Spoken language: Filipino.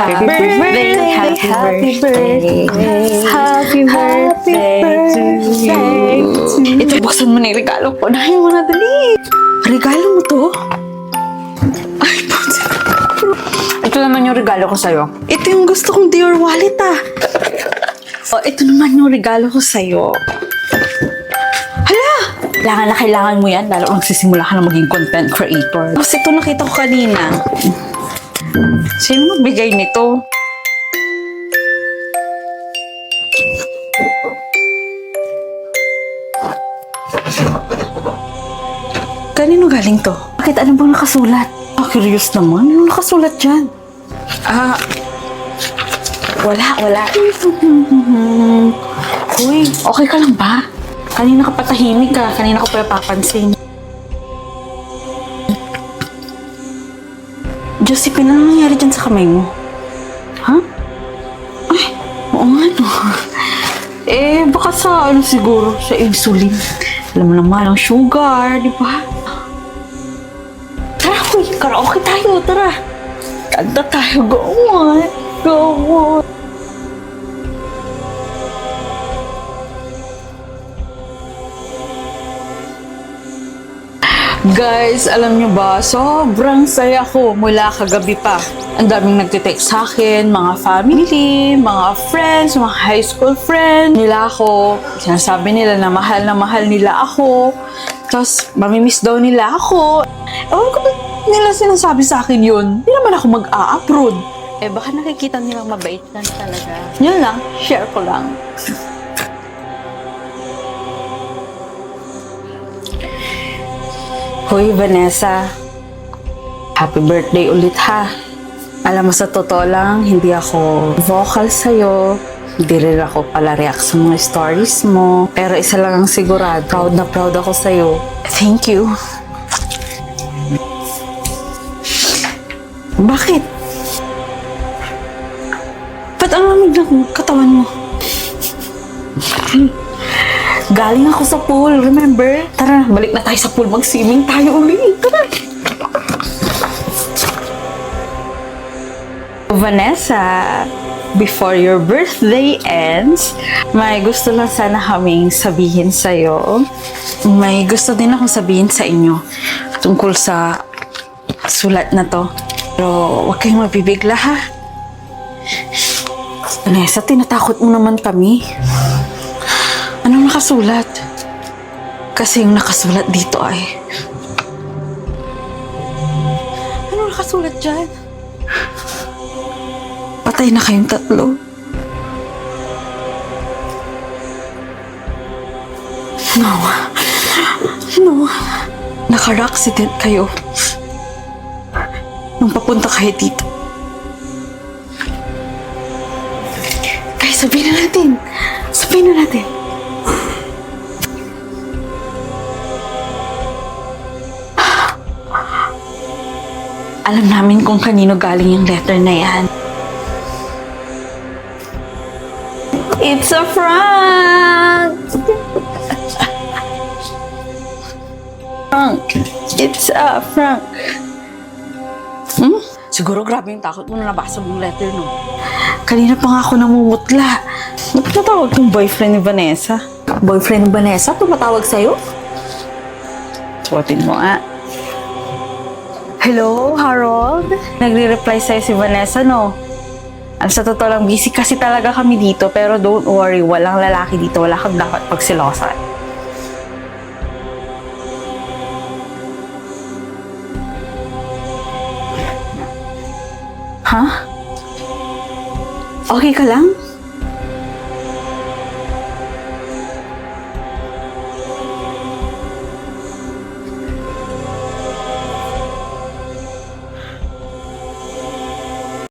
Happy birthday, happy birthday, Happy birthday to you. Ito, buksan mo na yung regalo ko. Dahil mo na dali. Regalo mo to? Ay, puti. Ito naman yung regalo ko sa'yo. Ito yung gusto kong Dior wallet, ah. Oh, ito naman yung regalo ko sa'yo. Hala! Kailangan na kailangan mo yan, lalo magsisimula ka na maging content creator. Kasi ito nakita ko kanina. Sino magbigay nito? Kanino galing to? Bakit ano bang nakasulat? Curious naman. Ano nakasulat dyan? Wala. Uy, okay ka lang ba? Kanina ka patahimik ka. Kanina ko pala papansin. Josephine, ano nangyari dyan sa kamay mo? Ha? Ay, oo nga no. Baka sa siguro, sa insulin. Alam mo naman, ang sugar, di ba? Tara, uy, karaoke tayo, tara. Kanta tayo, go on, go on. Guys, alam nyo ba, sobrang saya ko mula kagabi pa. Ang daming nagtitext sa akin, mga family, mga friends, mga high school friends nila ako. Sinasabi nila na mahal nila ako. Tapos, mamimiss daw nila ako. Ewan ko ba't nila sinasabi sa akin yun? Hindi naman ako mag-a-upload. Baka nakikita nilang mabait lang talaga. Yun lang, share ko lang. Hoy, Vanessa. Happy birthday ulit ha. Alam mo, sa totoo lang, hindi ako vocal sa'yo. Hindi rin ako pala react sa mga stories mo. Pero isa lang ang sigurado, proud na proud ako sa'yo. Thank you. Bakit? Ba't ang lamig ng katawan mo? Galing ako sa pool, remember? Tara, balik na tayo sa pool. Mag-swimming tayo ulit. Tara. Vanessa, before your birthday ends, may gusto lang sana kaming sabihin sa'yo. May gusto din akong sabihin sa inyo tungkol sa sulat na to. Pero huwag kayong mabibigla ha. Vanessa, tinatakot mo naman kami. Anong nakasulat? Kasi yung nakasulat dito ay... Anong nakasulat dyan? Patay na kayong tatlo. No. Naka-accident kayo. Nung papunta kayo dito. Kaya sabihin na natin. Alam namin kung kanino galing yung letter na yan. It's a prank! It's a prank. Siguro grabe yung takot mo na nabasa mong letter, no? Kanina pa nga ako namumutla. Ba't natawag kong boyfriend ni Vanessa? Boyfriend ni Vanessa, tumatawag sa'yo? Suotin mo nga. Hello, Harold? Nagre-reply sa'yo si Vanessa, no? Sa totoo lang, busy kasi talaga kami dito. Pero don't worry, walang lalaki dito. Wala kang dapat pagsilosan. Ha? Okay ka lang?